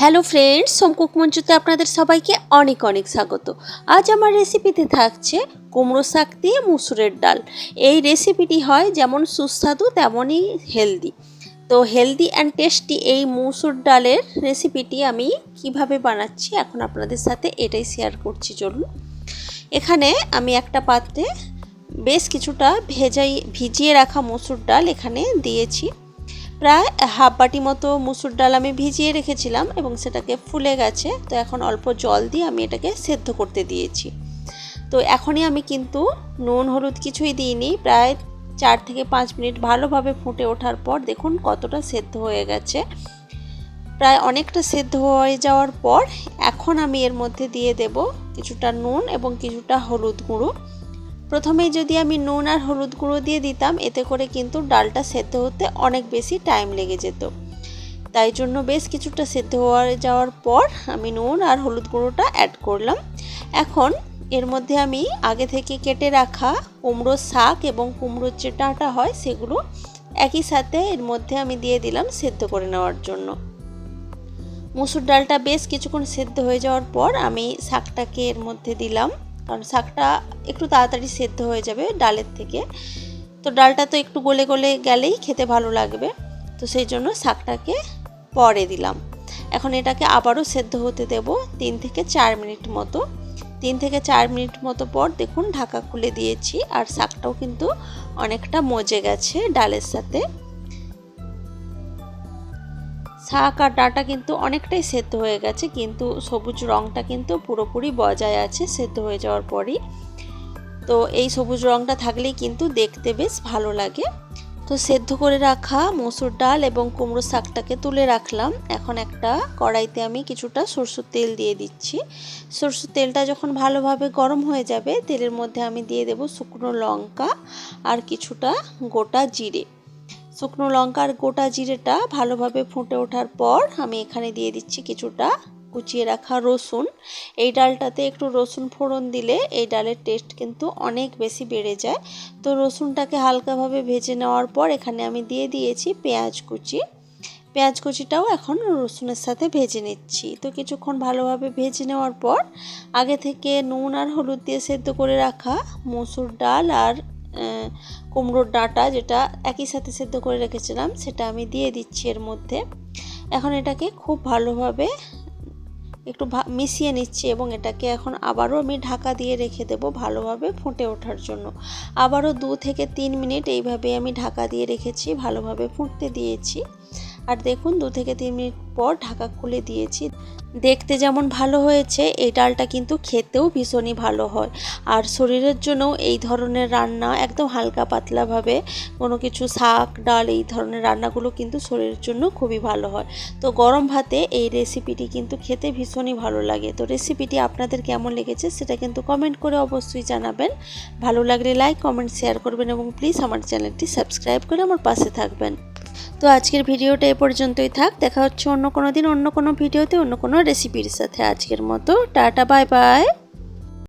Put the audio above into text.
Hello friends, home cook মঞ্চুতে আপনাদের সবাইকে অনেক অনেক স্বাগত। আজ আমার রেসিপিতে থাকছে কুমড়ো শাক দিয়ে মুসুরের ডাল। এই রেসিপিটি হয় যেমন সুস্বাদু তেমনই হেলদি। তো হেলদি অ্যান্ড টেস্টি এই মুসুর ডালের রেসিপিটি আমি কিভাবে বানাচ্ছি এখন আপনাদের সাথে এটাই শেয়ার করছি। চলুন, এখানে আমি একটা পাত্রে বেশ কিছুটা ভিজিয়ে রাখা মুসুর ডাল এখানে দিয়েছি। প্রায় হাফ বাটি মতো মুসুর ডাল আমি ভিজিয়ে রেখেছিলাম এবং সেটাকে ফুলে গেছে। তো এখন অল্প জল দিয়ে আমি এটাকে সেদ্ধ করতে দিয়েছি। তো এখনই আমি কিন্তু নুন হলুদ কিছুই দিইনি। প্রায় 4 থেকে 5 মিনিট ভালোভাবে ফুটে ওঠার পর দেখুন কতটা সেদ্ধ হয়ে গেছে। প্রায় অনেকটা সেদ্ধ হয়ে যাওয়ার পর এখন আমি এর মধ্যে দিয়ে দেব কিছুটা নুন এবং কিছুটা হলুদ গুঁড়ো। প্রথমেই যদি আমি নুন আর হলুদ গুঁড়ো দিয়ে দিতাম, এতে করে কিন্তু ডালটা সেদ্ধ হতে অনেক বেশি টাইম লেগে যেত। তাই জন্য বেশ কিছুটা সেদ্ধ হয়ে যাওয়ার পর আমি নুন আর হলুদ গুঁড়োটা অ্যাড করলাম। এখন এর মধ্যে আমি আগে থেকে কেটে রাখা কুমড়োর শাক এবং কুমড়োর যে ডাঁটা হয় সেগুলো একই সাথে এর মধ্যে আমি দিয়ে দিলাম সেদ্ধ করে নেওয়ার জন্য। মুসুর ডালটা বেশ কিছুক্ষণ সেদ্ধ হয়ে যাওয়ার পর আমি শাকটাকে এর মধ্যে দিলাম, কারণ শাকটা একটু তাড়াতাড়ি সেদ্ধ হয়ে যাবে ডালের থেকে। তো ডালটা তো একটু গলে গলে গেলেই খেতে ভালো লাগবে, তো সেই জন্য শাকটাকে পরে দিলাম। এখন এটাকে আবারও সেদ্ধ হতে দেব 3 থেকে 4 মিনিট মতো। 3 থেকে 4 মিনিট মতো পর দেখুন ঢাকা খুলে দিয়েছি, আর শাকটাও কিন্তু অনেকটা মজে গেছে ডালের সাথে। শাক আর ডাঁটা কিন্তু অনেকটাই সেদ্ধ হয়ে গেছে, কিন্তু সবুজ রঙটা কিন্তু পুরোপুরি বজায় আছে সেদ্ধ হয়ে যাওয়ার পরই। তো এই সবুজ রঙটা থাকলেই কিন্তু দেখতে বেশ ভালো লাগে। তো সেদ্ধ করে রাখা মসুর ডাল এবং কুমড়ো শাকটাকে তুলে রাখলাম। এখন একটা কড়াইতে আমি কিছুটা সরষের তেল দিয়ে দিচ্ছি। সরষের তেলটা যখন ভালোভাবে গরম হয়ে যাবে, তেলের মধ্যে আমি দিয়ে দেব শুকনো লঙ্কা আর কিছুটা গোটা জিরে। শুকনো লঙ্কা আর গোটা জিরেটা ভালোভাবে ফুটে ওঠার পর আমি এখানে দিয়ে দিচ্ছি কিছুটা কুচিয়ে রাখা রসুন। এই ডালটাতে একটু রসুন ফোড়ন দিলে এই ডালের টেস্ট কিন্তু অনেক বেশি বেড়ে যায়। তো রসুনটাকে হালকাভাবে ভেজে নেওয়ার পর এখানে আমি দিয়ে দিয়েছি পেঁয়াজ কুচি। পেঁয়াজ কুচিটাও এখন রসুনের সাথে ভেজে নিচ্ছি। তো কিছুক্ষণ ভালোভাবে ভেজে নেওয়ার পর আগে থেকে নুন আর হলুদ দিয়ে সেদ্ধ করে রাখা মসুর ডাল আর কুমড়োর ডাঁটা, যেটা একই সাথে সেদ্ধ করে রেখেছিলাম, সেটা আমি দিয়ে দিচ্ছি এর মধ্যে। এখন এটাকে খুব ভালোভাবে একটু মিশিয়ে নিচ্ছি এবং এটাকে এখন আবারও আমি ঢাকা দিয়ে রেখে দেব ভালোভাবে ফুটে ওঠার জন্য। আবারও 2 থেকে 3 মিনিট এইভাবে আমি ঢাকা দিয়ে রেখেছি, ভালোভাবে ফুটতে দিয়েছি। আর দেখুন 2 থেকে 3 মিনিট পর ঢাকা খুলে দিয়েছি। দেখতে যেমন ভালো হয়েছে, এই ডালটা কিন্তু খেতেও ভীষণই ভালো হয়। আর শরীরের জন্যও এই ধরনের রান্না একদম হালকা পাতলাভাবে কোনো কিছু শাক ডাল এই ধরনের রান্নাগুলো কিন্তু শরীরের জন্য খুবই ভালো হয়। তো গরম ভাতে এই রেসিপিটি কিন্তু খেতে ভীষণই ভালো লাগে। তো রেসিপিটি আপনাদের কেমন লেগেছে সেটা কিন্তু কমেন্ট করে অবশ্যই জানাবেন। ভালো লাগলে লাইক কমেন্ট শেয়ার করবেন এবং প্লিজ আমার চ্যানেলটি সাবস্ক্রাইব করে আমার পাশে থাকবেন। তো আজকের ভিডিওটা এ পর্যন্তই থাক। দেখা হচ্ছে অন্য কোনো দিন অন্য কোনো ভিডিওতে অন্য কোনো রেসিপির সাথে। আজকের মতো টাটা, বাই বাই।